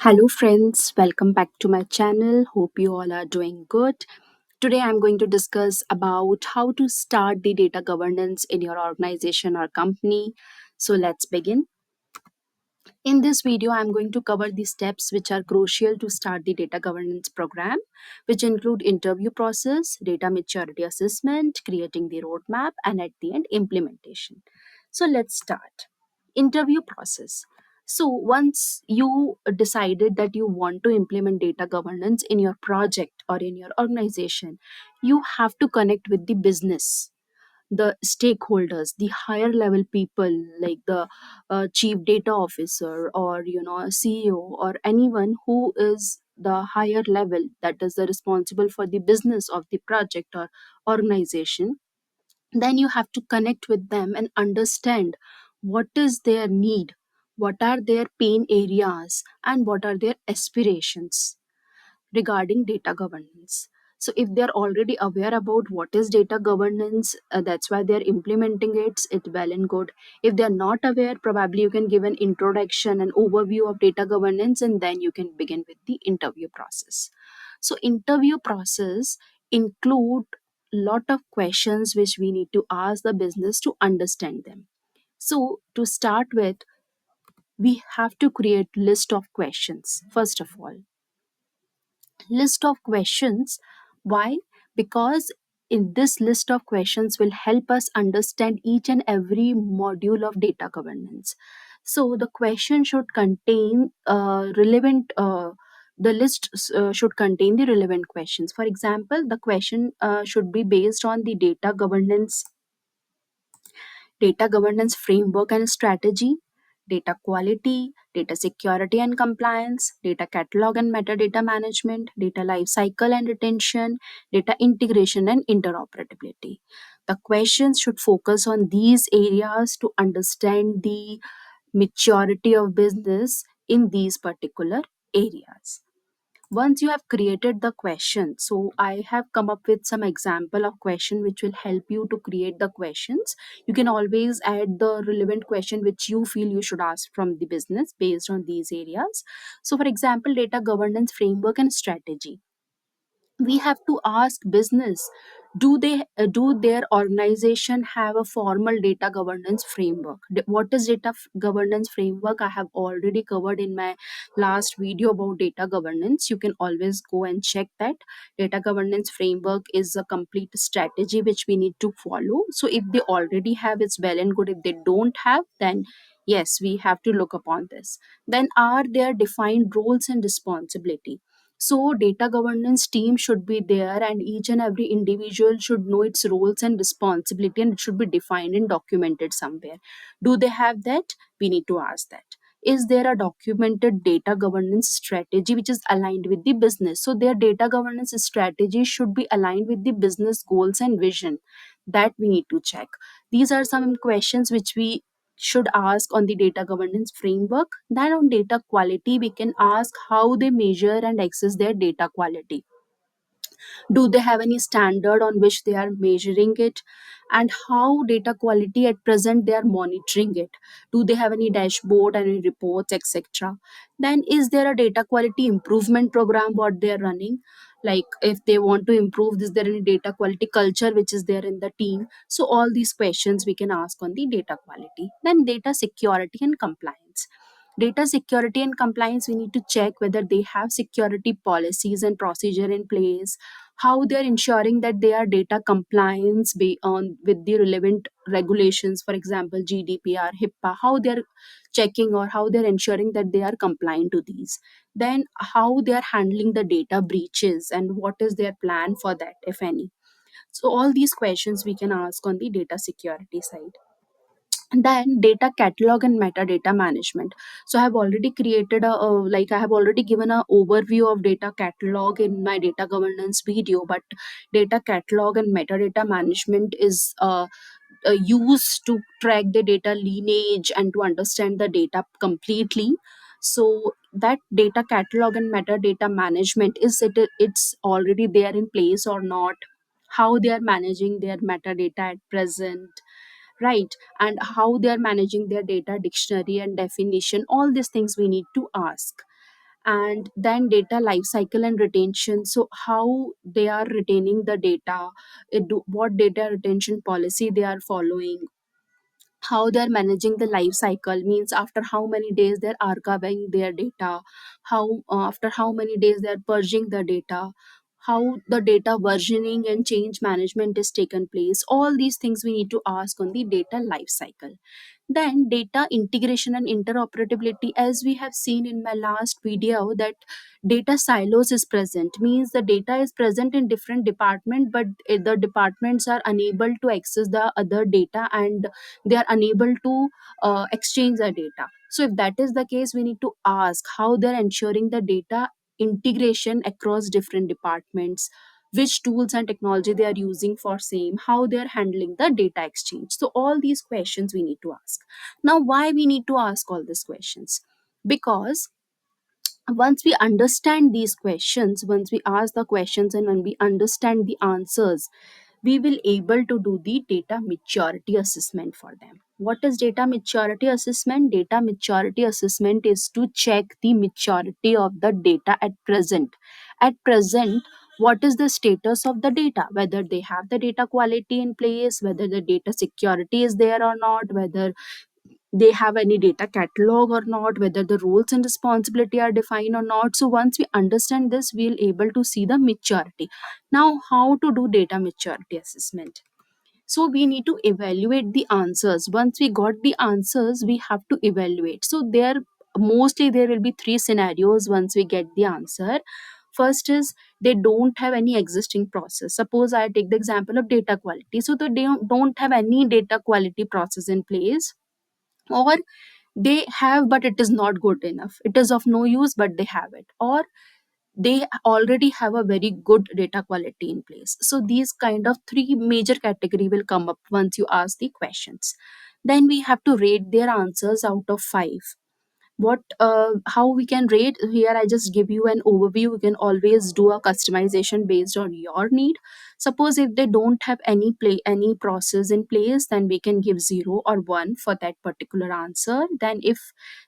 Hello, friends. Welcome back to my channel. Hope you all are doing good. Today, I'm going to discuss about how to start the data governance in your organization or company. So, let's begin. In this video, I'm going to cover the steps which are crucial to start the data governance program, which include interview process, data maturity assessment, creating the roadmap, and at the end, implementation. So let's start. Interview process. So once you decided that you want to implement data governance in your project or in your organization, you have to connect with the business, the stakeholders, the higher level people like the chief data officer or CEO or anyone who is the higher level, that is the responsible for the business of the project or organization. Then you have to connect with them and understand what is their need, what are their pain areas, and what are their aspirations regarding data governance. So if they're already aware about what is data governance, that's why they're implementing it well and good. If they're not aware, probably you can give an introduction and overview of data governance, and then you can begin with the interview process. So interview process include lot of questions which we need to ask the business to understand them. So to start with, we have to create list of questions. First of all, list of questions. Why? Because in this list of questions will help us understand each and every module of data governance. So the question should contain relevant the list should contain the relevant questions. For example, the question should be based on the data governance framework and strategy, data quality, data security and compliance, data catalog and metadata management, data lifecycle and retention, data integration and interoperability. The questions should focus on these areas to understand the maturity of business in these particular areas. Once you have created the question, so I have come up with some example of question which will help you to create the questions. You can always add the relevant question which you feel you should ask from the business based on these areas. So for example, data governance framework and strategy, we have to ask business, do their organization have a formal data governance framework? What is governance framework? I have already covered in my last video about data governance. You can always go and check that. Data governance framework is a complete strategy which we need to follow. So if they already have, it's well and good. If they don't have, then yes, we have to look upon this. Then are there defined roles and responsibility? So data governance team should be there, and each and every individual should know its roles and responsibility, and it should be defined and documented somewhere. Do they have that? We need to ask that. Is there a documented data governance strategy which is aligned with the business? So their data governance strategy should be aligned with the business goals and vision. That we need to check. These are some questions which we should ask on the data governance framework. Then on data quality, we can ask how they measure and access their data quality. Do they have any standard on which they are measuring it, and how data quality at present they are monitoring it? Do they have any dashboard, any reports, etc.? Then is there a data quality improvement program what they are running? Like if they want to improve, is there any data quality culture which is there in the team? So all these questions we can ask on the data quality. Then data security and compliance. Data security and compliance, we need to check whether they have security policies and procedure in place, how they're ensuring that they are data compliance on with the relevant regulations, for example GDPR, HIPAA, how they're checking or how they're ensuring that they are compliant to these. Then how they are handling the data breaches and what is their plan for that, if any. So all these questions we can ask on the data security side. Then data catalog and metadata management. So I have already created I have already given a overview of data catalog in my data governance video, but data catalog and metadata management is used to track the data lineage and to understand the data completely. So that data catalog and metadata management, it's already there in place or not? How they are managing their metadata at present, right? And how they are managing their data dictionary and definition, all these things we need to ask. And then data lifecycle and retention, so how they are retaining the data, what data retention policy they are following, how they're managing the life cycle, means after how many days they're archiving their data, how after how many days they're purging the data, how the data versioning and change management is taken place. All these things we need to ask on the data life cycle. Then data integration and interoperability, as we have seen in my last video, that data silos is present, means the data is present in different department, but the departments are unable to access the other data, and they are unable to exchange the data. So if that is the case, we need to ask how they're ensuring the data integration across different departments, which tools and technology they are using for same, how they are handling the data exchange. So all these questions we need to ask. Now why we need to ask all these questions? Because once we understand these questions, once we ask the questions and when we understand the answers, we will able to do the data maturity assessment for them. What is data maturity assessment? Data maturity assessment is to check the maturity of the data at present. At present, what is the status of the data, whether they have the data quality in place, whether the data security is there or not, whether they have any data catalog or not, whether the roles and responsibility are defined or not. So once we understand this, we'll able to see the maturity. Now how to do data maturity assessment? So we need to evaluate the answers. Once we got the answers, we have to evaluate. So there, mostly there will be three scenarios once we get the answer. First is they don't have any existing process. Suppose I take the example of data quality, so they don't have any data quality process in place, or they have but it is not good enough, it is of no use but they have it, or they already have a very good data quality in place. So these kind of three major category will come up once you ask the questions. Then we have to rate their answers out of 5. What how we can rate here, I just give you an overview. You can always do a customization based on your need. Suppose if they don't have any process in place, then we can give 0 or 1 for that particular answer. Then if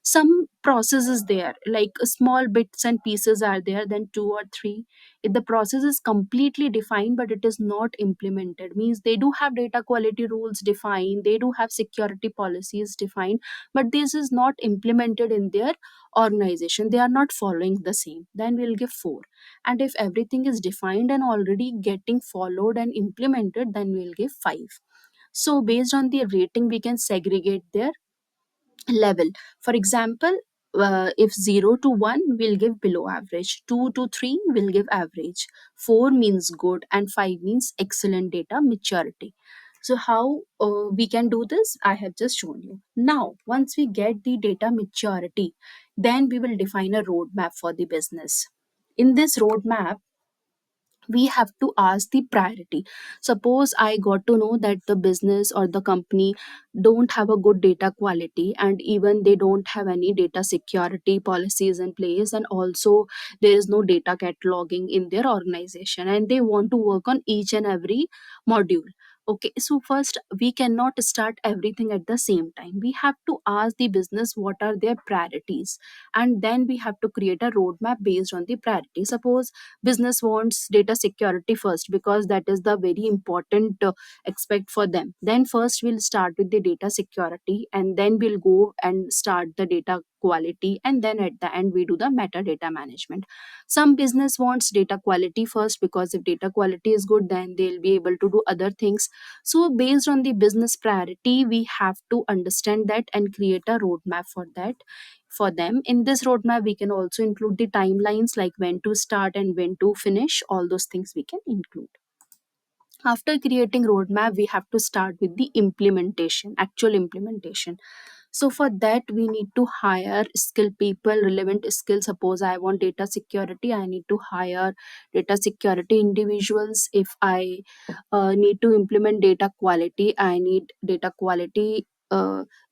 some process is there, like small bits and pieces are there, then 2 or 3. If the process is completely defined but it is not implemented, means they do have data quality rules defined, they do have security policies defined, but this is not implemented in their organization, they are not following the same, then we'll give 4. And if everything is defined and already getting followed and implemented, then we'll give 5. So based on the rating, we can segregate their level. For example, if 0 to 1 will give below average, 2 to 3 will give average, 4 means good, and 5 means excellent data maturity. So how we can do this, I have just shown you. Now once we get the data maturity, then we will define a roadmap for the business. In this roadmap, we have to ask the priority. Suppose I got to know that the business or the company don't have a good data quality, and even they don't have any data security policies in place, and also there is no data cataloging in their organization, and they want to work on each and every module. Okay, so first we cannot start everything at the same time. We have to ask the business what are their priorities, and then we have to create a roadmap based on the priority. Suppose business wants data security first, because that is the very important aspect for them. Then first we'll start with the data security, and then we'll go and start the data quality, and then at the end we do the metadata management. Some business wants data quality first, because if data quality is good, then they'll be able to do other things. So based on the business priority, we have to understand that and create a roadmap for that, for them. In this roadmap, we can also include the timelines, like when to start and when to finish. All those things we can include. After creating roadmap, we have to start with the implementation, actual implementation. So for that, we need to hire skilled people, relevant skills. Suppose I want data security, I need to hire data security individuals. If I need to implement data quality, I need data quality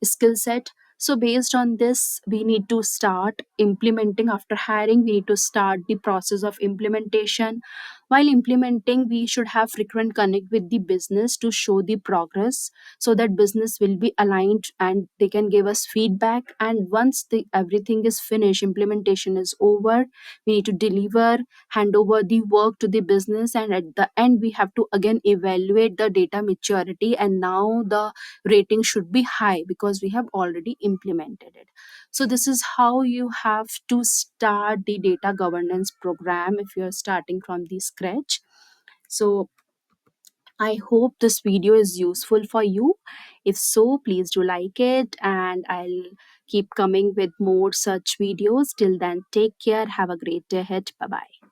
skill set. So based on this, we need to start implementing. After hiring, we need to start the process of implementation. While implementing, we should have frequent connect with the business to show the progress, so that business will be aligned and they can give us feedback. And once the everything is finished, implementation is over, we need to deliver, hand over the work to the business, and at the end we have to again evaluate the data maturity, and now the rating should be high because we have already implemented it. So this is how you have to start the data governance program if you're starting from the scratch. So I hope this video is useful for you. If so, please do like it, and I'll keep coming with more such videos. Till then, take care. Have a great day ahead. Bye bye.